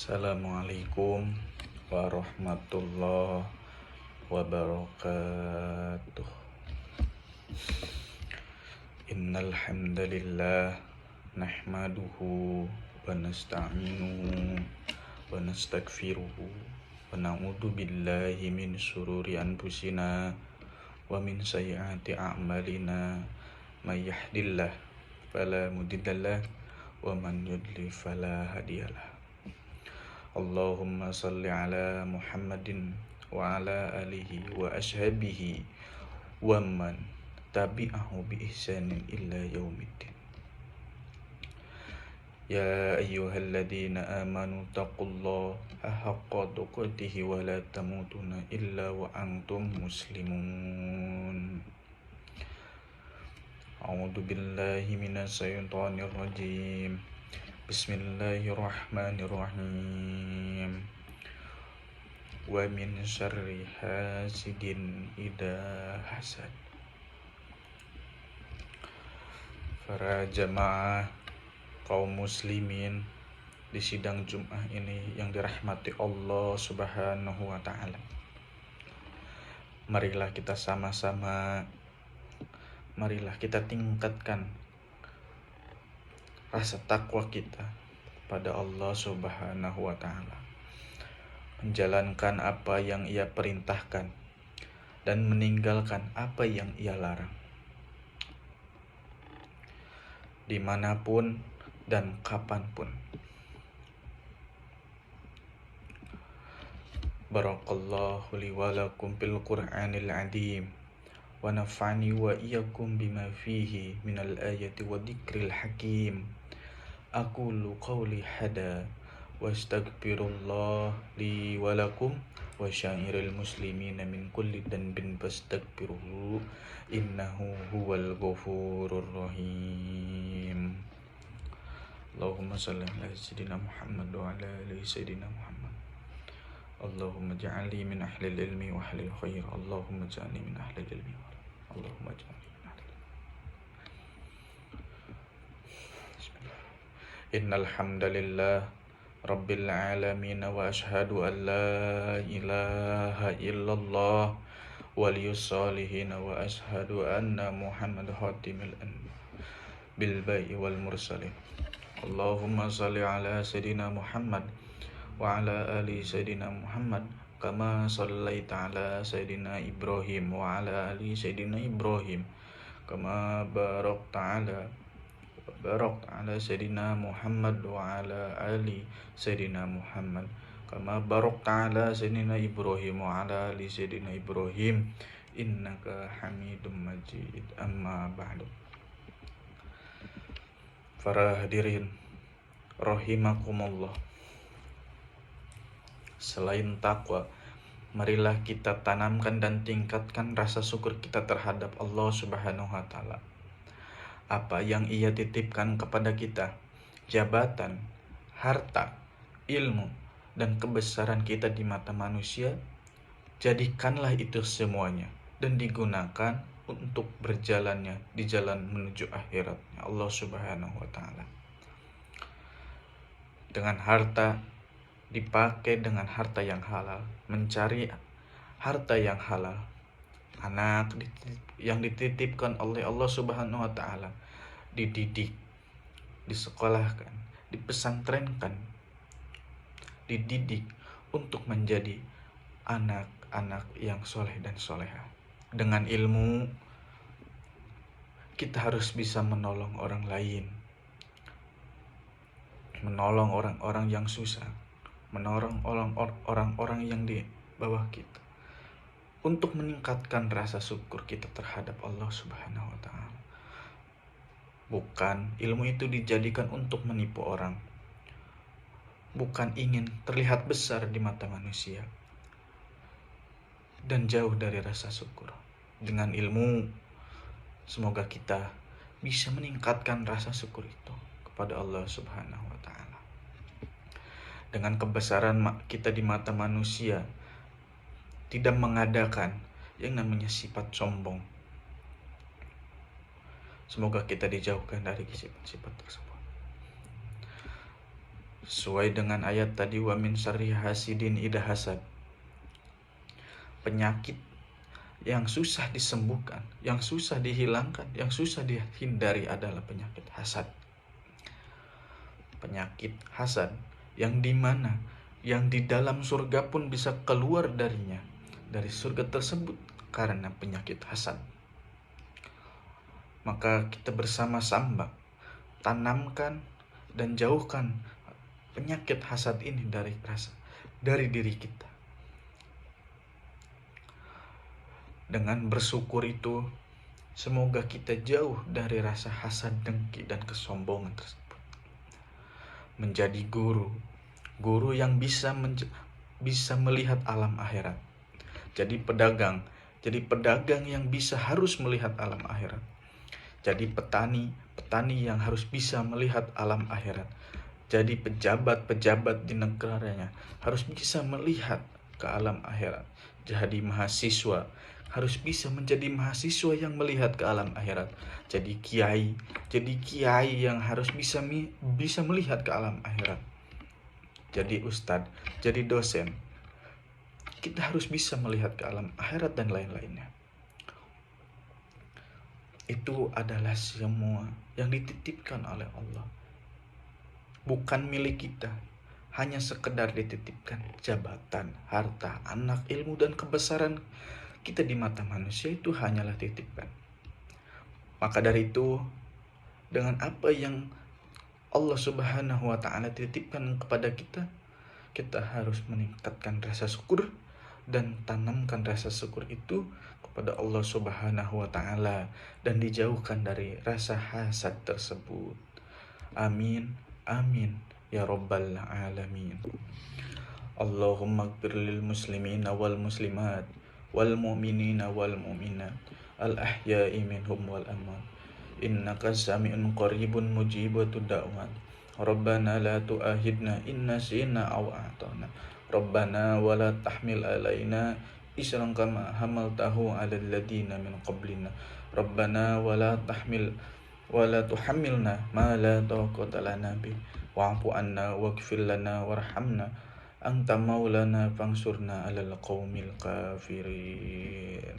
Assalamualaikum warahmatullahi wabarakatuh. Innal hamdalillah nahmaduhu wa nasta'inuhu wa nastaghfiruhu wa na'udzu billahi min syururi anfusina wa min sayyiati a'malina may yahdihillahu fala mudhillalah wa man yudlil fala hadiyalah. Allahumma salli ala Muhammadin wa ala alihi wa ashabihi wa man tabi'ahu bi ihsanin illa yaumiddin. Ya ayyuhalladzina amanu taqullaha haqqa tuqatih wa la tamutunna illa wa antum muslimun. A'udzu billahi minasy syaithanir rajim. Bismillahirrahmanirrahim. Wa min syarri hasidin idza hasad. Para jamaah kaum muslimin di sidang Jumat ini yang dirahmati Allah Subhanahu wa taala. Marilah kita tingkatkan rasa takwa kita pada Allah Subhanahu wa taala, menjalankan apa yang Ia perintahkan dan meninggalkan apa yang Ia larang, dimanapun dan kapanpun. Barakallahu li wa lakum fil Qur'anil azim wa nafa'ani wa iyyakum bima fihi minal ayati wa dzikril hakim. Aqulu qawli hada wa astaghfirullah li wa lakum wa syairil muslimina min kulli dhanbin fastaghfiruhu innahu huwal ghafurur rahim. Allahumma shalli ala sayyidina Muhammad wa ala ali sayyidina Muhammad. Allahumma ja'alni min ahlil ilmi wa ahlil khair. Allahumma ja'alni min ahlil ilmi. Allahumma ja'alni Innal hamdalillah rabbil alamin wa ashhadu an la ilaha illallah waliyus sholihin wa ashhadu anna Muhammad khatimul anbiya bil ba'i wal mursalin. Allahumma shalli ala sayyidina Muhammad wa ala ali sayyidina Muhammad kama shallaita ala sayyidina Ibrahim wa ala ali sayyidina Ibrahim kama barakta ala sayyidina Muhammad wa ala ali sayyidina Muhammad kama barakta ala sayyidina Ibrahim wa ala ali sayyidina Ibrahim innaka Hamidum Majid. Amma ba'du. Para hadirin rahimakumullah, selain takwa, marilah kita tanamkan dan tingkatkan rasa syukur kita terhadap Allah Subhanahu wa taala. Apa yang Ia titipkan kepada kita, jabatan, harta, ilmu, dan kebesaran kita di mata manusia, jadikanlah itu semuanya dan digunakan untuk berjalannya di jalan menuju akhiratnya Allah Subhanahu wa taala. Dengan harta, dipakai dengan harta yang halal, mencari harta yang halal. Anak yang dititipkan oleh Allah Subhanahu wa taala, dididik, disekolahkan, dipesantrenkan, dididik untuk menjadi anak-anak yang soleh dan soleha. Dengan ilmu, kita harus bisa menolong orang lain, menolong orang-orang yang susah, menolong orang-orang yang di bawah kita, untuk meningkatkan rasa syukur kita terhadap Allah Subhanahu wa taala. Bukan ilmu itu dijadikan untuk menipu orang, bukan ingin terlihat besar di mata manusia, dan jauh dari rasa syukur. Dengan ilmu, semoga kita bisa meningkatkan rasa syukur itu kepada Allah Subhanahu wa taala. Dengan kebesaran kita di mata manusia, tidak mengadakan yang namanya sifat sombong. Semoga kita dijauhkan dari sifat-sifat tersebut. Sesuai dengan ayat tadi, wa min syarri hasidin idza hasad. Penyakit yang susah disembuhkan, yang susah dihilangkan, yang susah dihindari adalah penyakit hasad. Penyakit hasad yang dimana yang di dalam surga pun bisa keluar darinya, dari surga tersebut karena penyakit hasad. Maka kita bersama-sama tanamkan dan jauhkan penyakit hasad ini dari diri kita. Dengan bersyukur itu, semoga kita jauh dari rasa hasad, dengki, dan kesombongan tersebut. Menjadi guru yang bisa melihat alam akhirat. Jadi pedagang yang harus melihat alam akhirat. Jadi petani yang harus bisa melihat alam akhirat. Jadi pejabat di negaranya harus bisa melihat ke alam akhirat. Jadi mahasiswa harus bisa menjadi mahasiswa yang melihat ke alam akhirat. Jadi kiai yang harus bisa melihat ke alam akhirat. Jadi ustadz, jadi dosen, kita harus bisa melihat ke alam akhirat dan lain-lainnya. Itu adalah semua yang dititipkan oleh Allah, bukan milik kita. Hanya sekedar dititipkan jabatan, harta, anak, ilmu, dan kebesaran kita di mata manusia itu hanyalah titipan. Maka dari itu, dengan apa yang Allah Subhanahu wa Ta'ala titipkan kepada kita, kita harus meningkatkan rasa syukur dan tanamkan rasa syukur itu kepada Allah Subhanahu wa Ta'ala dan dijauhkan dari rasa hasad tersebut. Amin, amin ya rabbal alamin. Allahumma ighfir lil muslimina wal muslimat wal mu'minina wal mu'minat al ahya'i minhum wal amwat innaka sami'un qaribun mujibatud da'wat. Rabbana la tu'ahidna inna nasina aw a'tana. Rabbana wa la tahmil alaina isran kama hamaltahu 'alal ladina min qablina. Rabbana wa la tuhammilna ma la taqata lana bih wa'fu 'anna waghfir lana warhamna anta maulana fansurna 'alal qaumil kafirin.